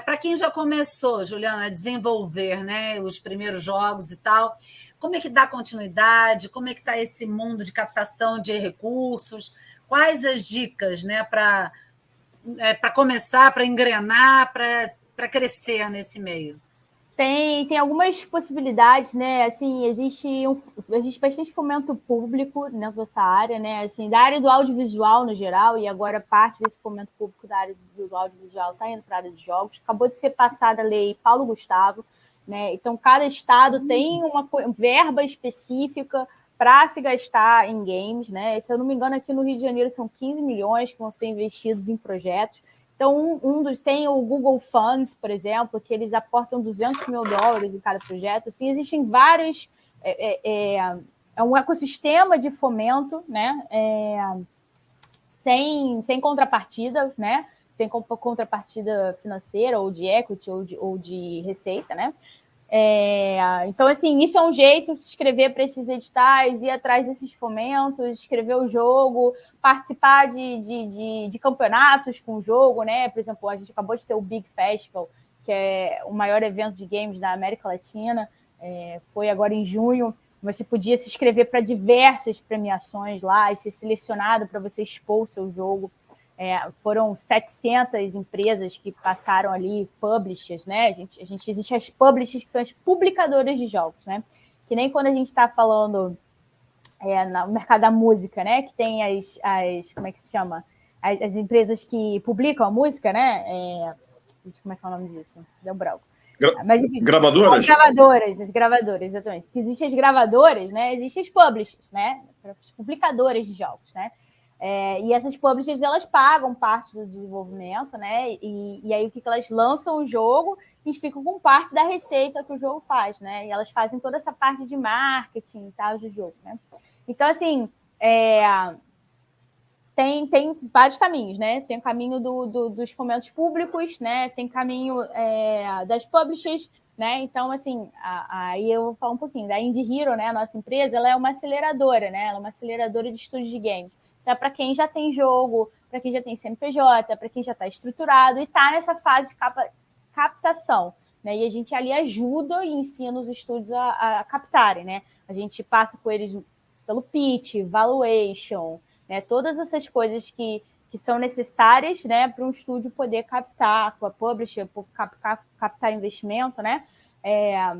Para quem já começou, Juliana, a desenvolver, né, os primeiros jogos e tal, como é que dá continuidade? Como é que está esse mundo de captação de recursos? Quais as dicas, né, para começar, para engrenar, para crescer nesse meio? Tem algumas possibilidades, né? Assim, existe bastante fomento público nessa área, né? Assim, da área do audiovisual no geral, e agora parte desse fomento público da área do audiovisual está indo para a área de jogos. Acabou de ser passada a lei Paulo Gustavo, né? Então, cada estado tem uma verba específica para se gastar em games, né? Se eu não me engano, aqui no Rio de Janeiro são 15 milhões que vão ser investidos em projetos. Então, tem o Google Funds, por exemplo, que eles aportam $200 mil em cada projeto. Assim, existem vários... É um ecossistema de fomento, né? Sem contrapartida, né? Sem contrapartida financeira, ou de equity, ou de receita, né? Então, assim, isso é um jeito de se inscrever para esses editais, ir atrás desses fomentos, escrever o jogo, participar de campeonatos com o jogo, né? Por exemplo, a gente acabou de ter o Big Festival, que é o maior evento de games da América Latina, foi agora em junho. Você podia se inscrever para diversas premiações lá e ser selecionado para você expor o seu jogo. Foram 700 empresas que passaram ali, publishers, né? Existe as publishers, que são as publicadoras de jogos, né? Que nem quando a gente está falando no mercado da música, né? Que tem como é que se chama? As empresas que publicam a música, né? Como é que é o nome disso? Deu branco. Mas, enfim, gravadoras? As gravadoras, exatamente. Porque existem as gravadoras, né? Existem as publishers, né? As publicadoras de jogos, né? E essas publishers, elas pagam parte do desenvolvimento, né? E aí o que elas lançam o jogo e ficam com parte da receita que o jogo faz, né? E elas fazem toda essa parte de marketing e tal do jogo, né? Então, assim, tem vários caminhos, né? Tem o caminho dos fomentos públicos, né? Tem caminho das publishers, né? Então, assim, aí eu vou falar um pouquinho da Indie Hero, né? A nossa empresa, ela é uma aceleradora, né? Ela é uma aceleradora de estúdios de games. Então, para quem já tem jogo, para quem já tem CNPJ, para quem já está estruturado e está nessa fase de captação, né? E a gente ali ajuda e ensina os estúdios a captarem, né? A gente passa com eles pelo pitch, valuation, né? Todas essas coisas que são necessárias, né, para um estúdio poder captar, com a publisher, captar investimento, né?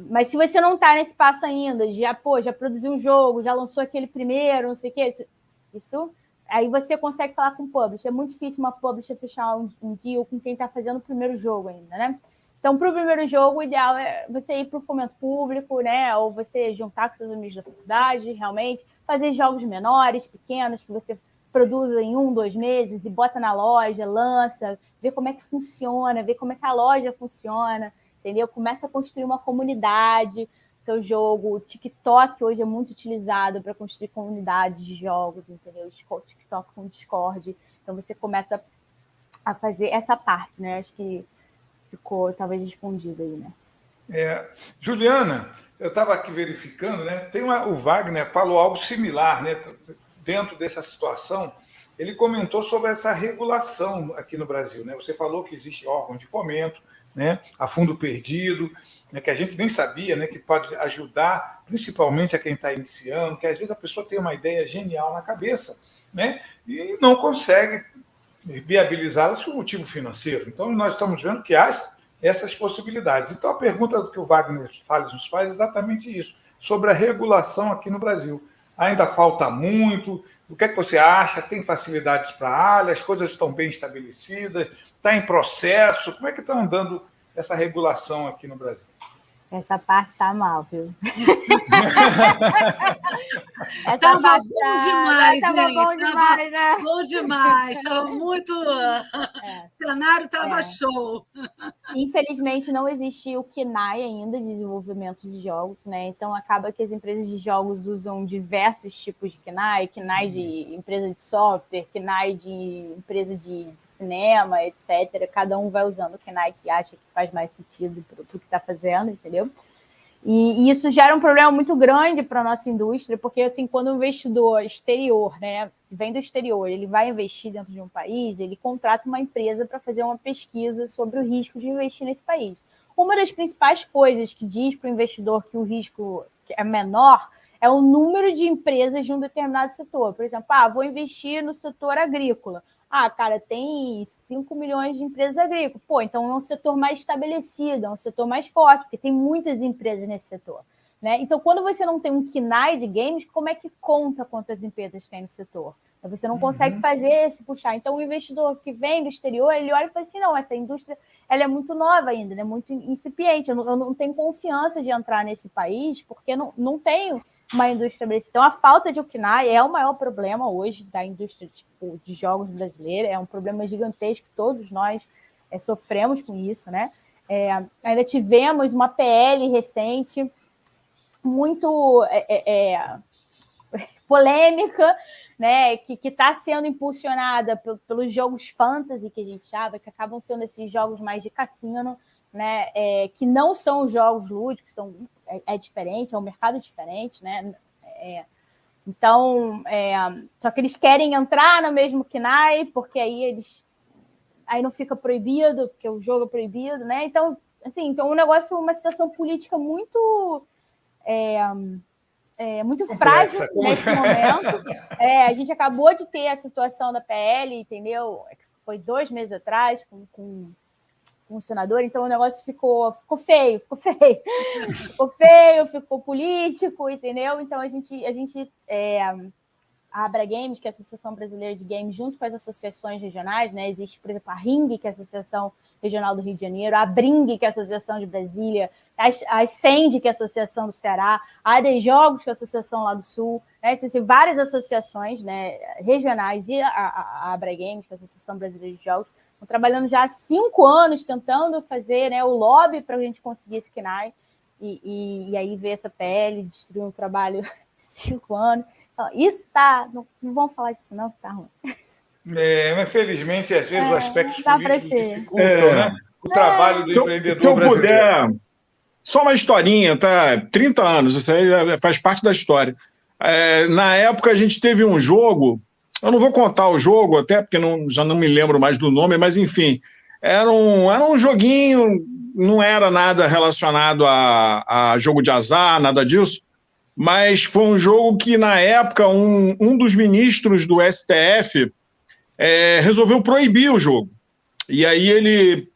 Mas se você não está nesse passo ainda, já produziu um jogo, já lançou aquele primeiro, não sei o quê, isso aí você consegue falar com o publisher. É muito difícil uma publisher fechar um deal com quem está fazendo o primeiro jogo ainda, né? Então, para o primeiro jogo, o ideal é você ir para o fomento público, né? Ou você juntar com seus amigos da faculdade, realmente, fazer jogos menores, pequenos, que você produza em 1, 2 meses e bota na loja, lança, vê como é que funciona, vê como é que a loja funciona, entendeu? Começa a construir uma comunidade, seu jogo. O TikTok hoje é muito utilizado para construir comunidades de jogos, entendeu? O TikTok com Discord. Então, você começa a fazer essa parte, né? Acho que ficou talvez respondido aí, né? Juliana, eu estava aqui verificando, né? O Wagner falou algo similar, né? Dentro dessa situação, ele comentou sobre essa regulação aqui no Brasil, né? Você falou que existe órgão de fomento, né? A fundo perdido, né? Que a gente nem sabia, né? Que pode ajudar, principalmente a quem está iniciando, que às vezes a pessoa tem uma ideia genial na cabeça, né? E não consegue viabilizá-las por motivo financeiro. Então, nós estamos vendo que há essas possibilidades. Então, a pergunta que o Wagner nos faz é exatamente isso, sobre a regulação aqui no Brasil. Ainda falta muito? O que é que você acha? Tem facilidades para a área? As coisas estão bem estabelecidas? Está em processo? Como é que está andando essa regulação aqui no Brasil? Essa parte está mal, viu? Estava bom demais, Estava bom demais, né? Bom demais, estava muito... O cenário estava show. Infelizmente, não existe o KNAI ainda, de desenvolvimento de jogos, né? Então, acaba que as empresas de jogos usam diversos tipos de KNAI de empresa de software, KNAI de empresa de cinema, etc. Cada um vai usando o KNAI que acha que faz mais sentido para o que está fazendo, entendeu? E isso gera um problema muito grande para a nossa indústria, porque assim, quando o investidor exterior, né, vem do exterior, ele vai investir dentro de um país, ele contrata uma empresa para fazer uma pesquisa sobre o risco de investir nesse país. Uma das principais coisas que diz para o investidor que o risco é menor é o número de empresas de um determinado setor. Por exemplo, vou investir no setor agrícola. Cara, tem 5 milhões de empresas agrícolas. Então é um setor mais estabelecido, é um setor mais forte, porque tem muitas empresas nesse setor. Né? Então, quando você não tem um KNAI de games, como é que conta quantas empresas tem no setor? Você não consegue fazer esse puxar. Então, o investidor que vem do exterior, ele olha e fala assim, não, essa indústria ela é muito nova ainda, é muito incipiente, eu não tenho confiança de entrar nesse país, porque não tenho uma indústria estabelecida. Então, a falta de KNAI é o maior problema hoje da indústria de jogos brasileira, é um problema gigantesco, todos nós sofremos com isso, né? Ainda tivemos uma PL recente, muito polêmica, né, que está sendo impulsionada pelos jogos fantasy que a gente chama, que acabam sendo esses jogos mais de cassino, né, que não são jogos lúdicos, é diferente, é um mercado diferente, né? Então, só que eles querem entrar no mesmo KNAI, porque aí não fica proibido, porque o jogo é proibido, né? Então, assim, um negócio, uma situação política muito muito frágil nesse momento. A gente acabou de ter a situação da PL, entendeu? Foi 2 meses atrás, com o senador, então o negócio ficou feio, ficou político, entendeu? Então a gente a Abra Games, que é a Associação Brasileira de Games, junto com as associações regionais, né? Existe, por exemplo, a Ring, que é a Associação Regional do Rio de Janeiro, a Bring, que é a Associação de Brasília, a Ascend, que é a Associação do Ceará, a AD Jogos, que é a Associação lá do Sul, né? Existem várias associações, né, regionais, e a Abra Games, que é a Associação Brasileira de Jogos, estão trabalhando já há 5 anos tentando fazer, né, o lobby para a gente conseguir esse KNAI, e aí ver essa PL, destruir um trabalho de 5 anos. Então, isso tá... Não vamos falar disso não, que tá ruim. Mas felizmente, às vezes, os aspectos políticos dificultam, né? O trabalho do empreendedor se eu brasileiro. Puder, só uma historinha, tá? 30 anos, isso aí faz parte da história. Na época, a gente teve um jogo, eu não vou contar o jogo, até porque já não me lembro mais do nome, mas enfim, era um joguinho, não era nada relacionado a jogo de azar, nada disso, mas foi um jogo que, na época, um dos ministros do STF resolveu proibir o jogo. E aí ele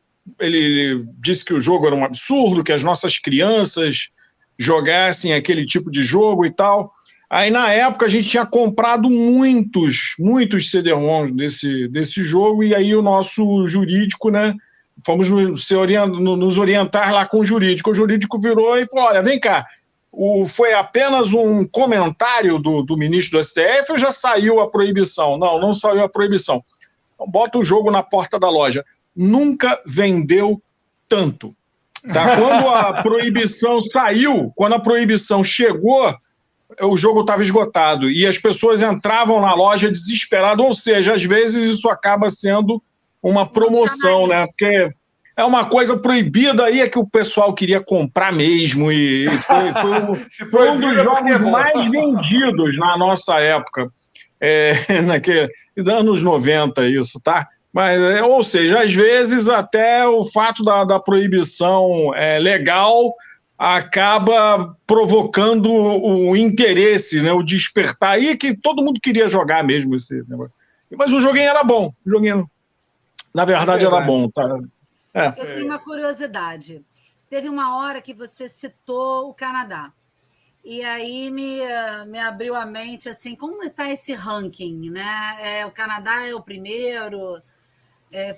disse que o jogo era um absurdo, que as nossas crianças jogassem aquele tipo de jogo e tal. Aí, na época, a gente tinha comprado muitos CD-ROMs desse jogo, e aí o nosso jurídico, né, fomos nos orientar lá com o jurídico virou e falou, olha, vem cá, foi apenas um comentário do ministro do STF ou já saiu a proibição? Não saiu a proibição. Então, bota o jogo na porta da loja. Nunca vendeu tanto. Tá? Quando a proibição saiu, quando a proibição chegou, o jogo estava esgotado e as pessoas entravam na loja desesperadas, ou seja, às vezes isso acaba sendo uma promoção, né? Porque é uma coisa proibida aí, é que o pessoal queria comprar mesmo, e foi um dos jogos mais vendidos na nossa época, anos 90 isso, tá? Mas, ou seja, às vezes até o fato da proibição legal acaba provocando o interesse, né, o despertar, aí que todo mundo queria jogar mesmo esse negócio. Mas o joguinho era bom, o joguinho, na verdade, era bom, tá? Eu tenho uma curiosidade. Teve uma hora que você citou o Canadá. E aí me abriu a mente, assim, como está esse ranking, né? O Canadá é o primeiro,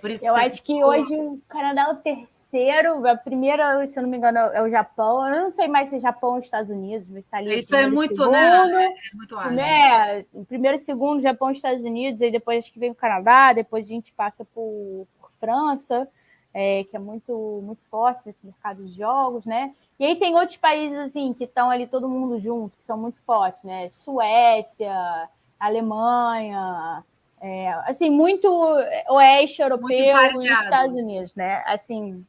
por isso eu acho que hoje o Canadá é o terceiro, a primeira, se eu não me engano, é o Japão. Eu não sei mais se é Japão ou Estados Unidos, mas está ali. Isso é muito, segundo, né? É muito ágil. O primeiro e segundo, Japão e Estados Unidos, aí depois acho que vem o Canadá, depois a gente passa por França, que é muito, muito forte nesse mercado de jogos, né? E aí tem outros países assim que estão ali todo mundo junto, que são muito fortes, né? Suécia, Alemanha, assim, muito oeste europeu e Estados Unidos, né? Assim,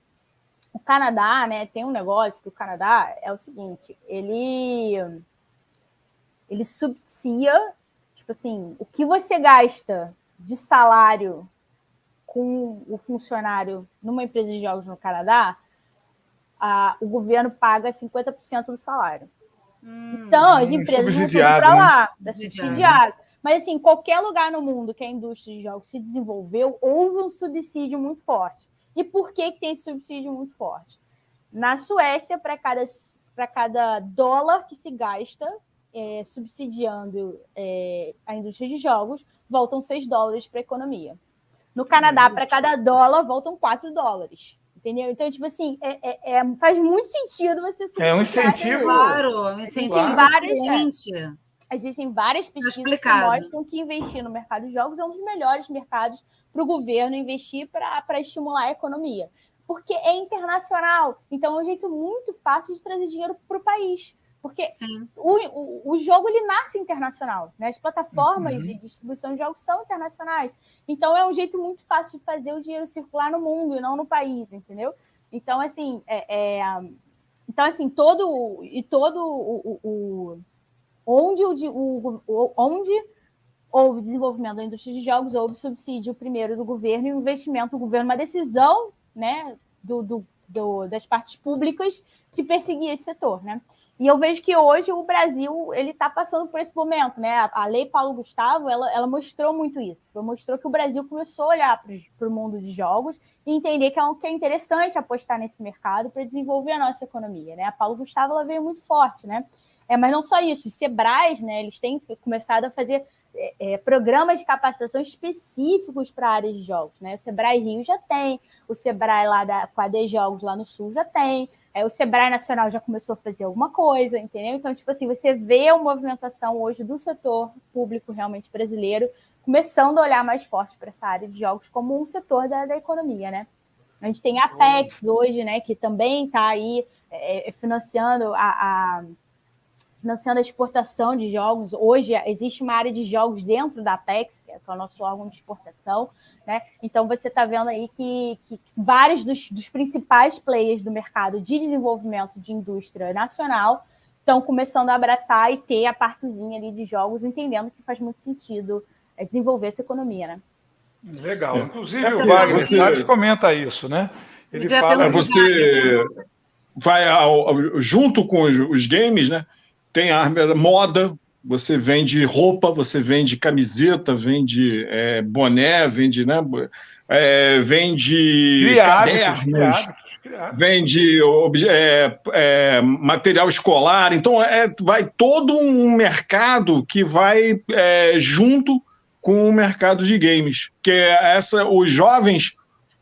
o Canadá, né, tem um negócio que o Canadá é o seguinte, ele subsidia, tipo assim, o que você gasta de salário com o funcionário numa empresa de jogos no Canadá, o governo paga 50% do salário. Então, as empresas vão tudo para lá, é subsidiado. Mas, assim, qualquer lugar no mundo que a indústria de jogos se desenvolveu, houve um subsídio muito forte. E por que tem esse subsídio muito forte? Na Suécia, para cada dólar que se gasta subsidiando a indústria de jogos, voltam $6 para a economia. No Canadá, para cada dólar, voltam $4. Entendeu? Então, tipo assim, faz muito sentido você subsidiar. É um incentivo. Claro, um incentivo excelente. Existem várias pesquisas que mostram que investir no mercado de jogos é um dos melhores mercados para o governo investir para estimular a economia. Porque é internacional. Então, é um jeito muito fácil de trazer dinheiro para o país. Porque o jogo ele nasce internacional, né? As plataformas de distribuição de jogos são internacionais. Então, é um jeito muito fácil de fazer o dinheiro circular no mundo e não no país, entendeu? Então, assim, onde houve desenvolvimento da indústria de jogos, houve subsídio primeiro do governo e um investimento do governo, uma decisão, né, das partes públicas de perseguir esse setor, né? E eu vejo que hoje o Brasil ele está passando por esse momento, né? A Lei Paulo Gustavo ela mostrou muito isso. Mostrou que o Brasil começou a olhar para o mundo de jogos e entender que é interessante apostar nesse mercado para desenvolver a nossa economia, né? A Paulo Gustavo ela veio muito forte, né? Mas não só isso, os Sebrais, né? Eles têm começado a fazer programas de capacitação específicos para áreas de jogos, né? O Sebrae Rio já tem, o Sebrae lá com a AD Jogos lá no Sul já tem, o Sebrae Nacional já começou a fazer alguma coisa, entendeu? Então, tipo assim, você vê a movimentação hoje do setor público realmente brasileiro começando a olhar mais forte para essa área de jogos como um setor da economia, né? A gente tem a Apex hoje, né, que também está aí financiando financiando a exportação de jogos. Hoje existe uma área de jogos dentro da Apex, que é o nosso órgão de exportação, né? Então você está vendo aí que vários dos principais players do mercado de desenvolvimento de indústria nacional estão começando a abraçar e ter a partezinha ali de jogos, entendendo que faz muito sentido desenvolver essa economia, né? Legal. Inclusive o Wagner Salles comenta isso, né? Ele fala... Você vai junto com os games, né? Tem a moda, você vende roupa, você vende camiseta, vende boné, vende, né, vende cadernos, vende material escolar. Então, vai todo um mercado que vai junto com o mercado de games. Porque os jovens,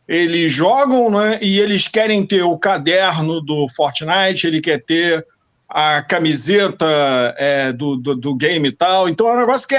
eles jogam, né, e eles querem ter o caderno do Fortnite, ele quer ter a camiseta do game e tal. Então é um negócio que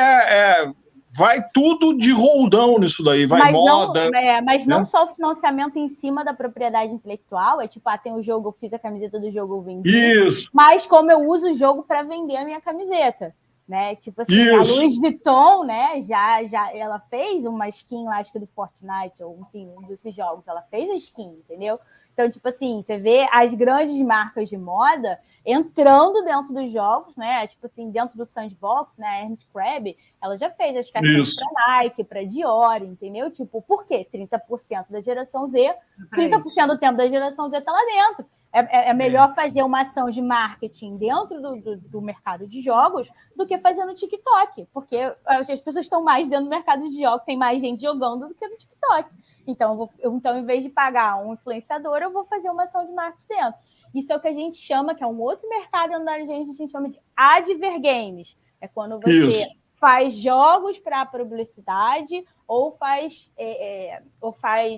vai tudo de roldão nisso daí, vai moda. Mas não só o financiamento em cima da propriedade intelectual, tipo, tem o jogo, eu fiz a camiseta do jogo, eu vendi. Isso. Mas como eu uso o jogo para vender a minha camiseta, né? Tipo assim, isso. A Louis Vuitton, né, já ela fez uma skin lá, acho que do Fortnite, ou enfim, um desses jogos, ela fez a skin, entendeu? Então, tipo assim, você vê as grandes marcas de moda entrando dentro dos jogos, né? Tipo assim, dentro do sandbox, né? A Hermes Crab, ela já fez as caixinhas para Nike, para Dior, entendeu? Tipo, por quê? 30% da geração Z, 30% do tempo da geração Z tá lá dentro. É melhor fazer uma ação de marketing dentro do mercado de jogos do que fazer no TikTok, porque as pessoas estão mais dentro do mercado de jogos, tem mais gente jogando do que no TikTok. Então, então, em vez de pagar um influenciador, eu vou fazer uma ação de marketing dentro. Isso é o que a gente chama, que é um outro mercado onde a gente chama de advergames. É quando você faz jogos para publicidade ou faz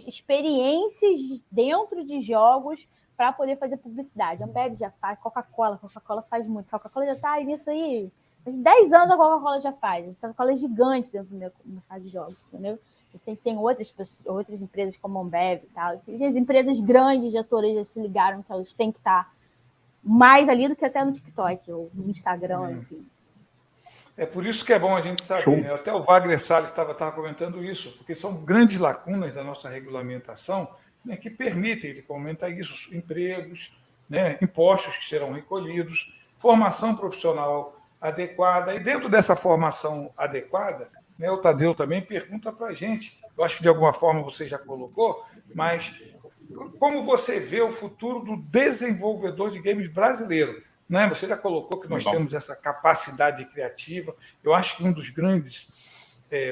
experiências dentro de jogos para poder fazer publicidade. A Ambev já faz, Coca-Cola faz muito. Coca-Cola já está nisso aí. 10 anos a Coca-Cola já faz. A Coca-Cola é gigante dentro do mercado de jogos, entendeu? Tem outras empresas como a Ambev e tal. As empresas grandes de atores já se ligaram que elas têm que estar mais ali do que até no TikTok ou no Instagram, enfim. É por isso que é bom a gente saber, né? Até o Wagner Salles estava comentando isso, porque são grandes lacunas da nossa regulamentação né, que permitem, ele comenta isso, empregos, né, impostos que serão recolhidos, formação profissional adequada. E dentro dessa formação adequada, né, o Tadeu também pergunta para a gente, eu acho que de alguma forma você já colocou, mas como você vê o futuro do desenvolvedor de games brasileiro? Né? Você já colocou que nós temos essa capacidade criativa. Eu acho que um dos grandes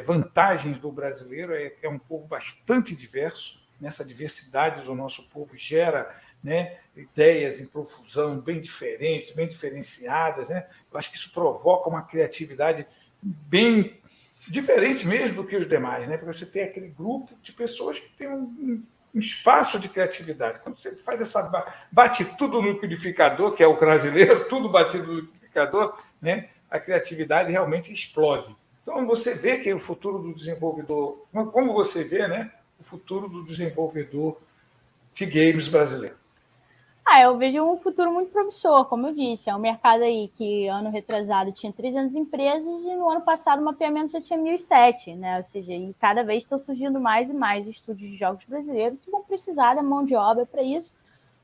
vantagens do brasileiro é que é um povo bastante diverso. Nessa diversidade do nosso povo gera, né, ideias em profusão bem diferentes, bem diferenciadas. Né? Eu acho que isso provoca uma criatividade bem diferente mesmo do que os demais, né? Porque você tem aquele grupo de pessoas que tem um espaço de criatividade. Quando você faz bate tudo no liquidificador, que é o brasileiro, tudo batido no liquidificador, né? A criatividade realmente explode. Então, você vê que o futuro do desenvolvedor... Como você vê, né, o futuro do desenvolvedor de games brasileiro? Eu vejo um futuro muito promissor, como eu disse. É um mercado aí que, ano retrasado, tinha 300 empresas e no ano passado o mapeamento já tinha 1.007, né? Ou seja, e cada vez estão surgindo mais e mais estúdios de jogos brasileiros que vão precisar da mão de obra para isso,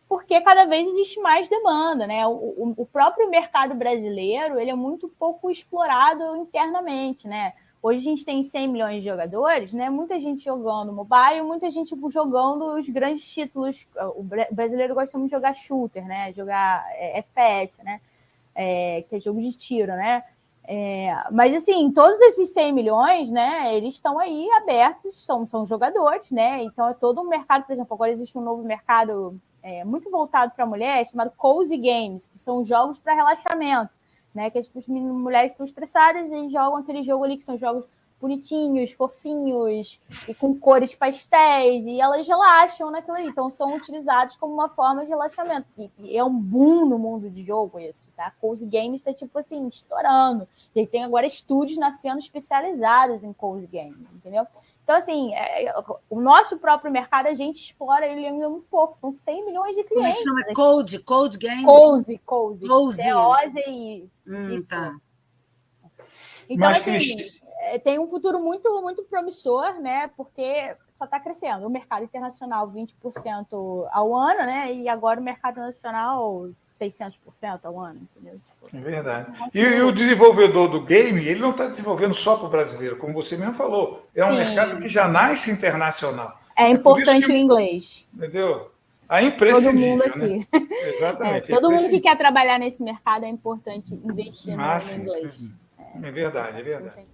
porque cada vez existe mais demanda, né? O próprio mercado brasileiro, ele é muito pouco explorado internamente, né? Hoje a gente tem 100 milhões de jogadores, né? Muita gente jogando mobile, muita gente jogando os grandes títulos. O brasileiro gosta muito de jogar shooter, né? Jogar FPS, né? Que é jogo de tiro, né? Mas, assim, todos esses 100 milhões, né? Eles estão aí abertos, são jogadores, né? Então, é todo um mercado. Por exemplo, agora existe um novo mercado muito voltado para a mulher, chamado Cozy Games, que são jogos para relaxamento. Né, que as mulheres estão estressadas e jogam aquele jogo ali que são jogos bonitinhos, fofinhos e com cores pastéis, e elas relaxam naquilo ali. Então, são utilizados como uma forma de relaxamento. E é um boom no mundo de jogo isso, tá? Cozy Games está, tipo assim, estourando. E tem agora estúdios nascendo especializados em Cozy Games, entendeu? Então, assim, o nosso próprio mercado, a gente explora ele ainda muito pouco. São 100 milhões de clientes. Como é que chama? Code Games? Cozy. C-O-Z-I. Tá. Então, assim, tem um futuro muito, muito promissor, né? Porque só está crescendo. O mercado internacional, 20% ao ano, né? E agora o mercado nacional, 600% ao ano, entendeu? É verdade. E o desenvolvedor do game, ele não está desenvolvendo só para o brasileiro, como você mesmo falou. É um mercado que já nasce internacional. É importante o inglês. Entendeu? É imprescindível, todo mundo aqui. Né? Exatamente. Todo mundo que quer trabalhar nesse mercado é importante investir no inglês. É verdade, é verdade.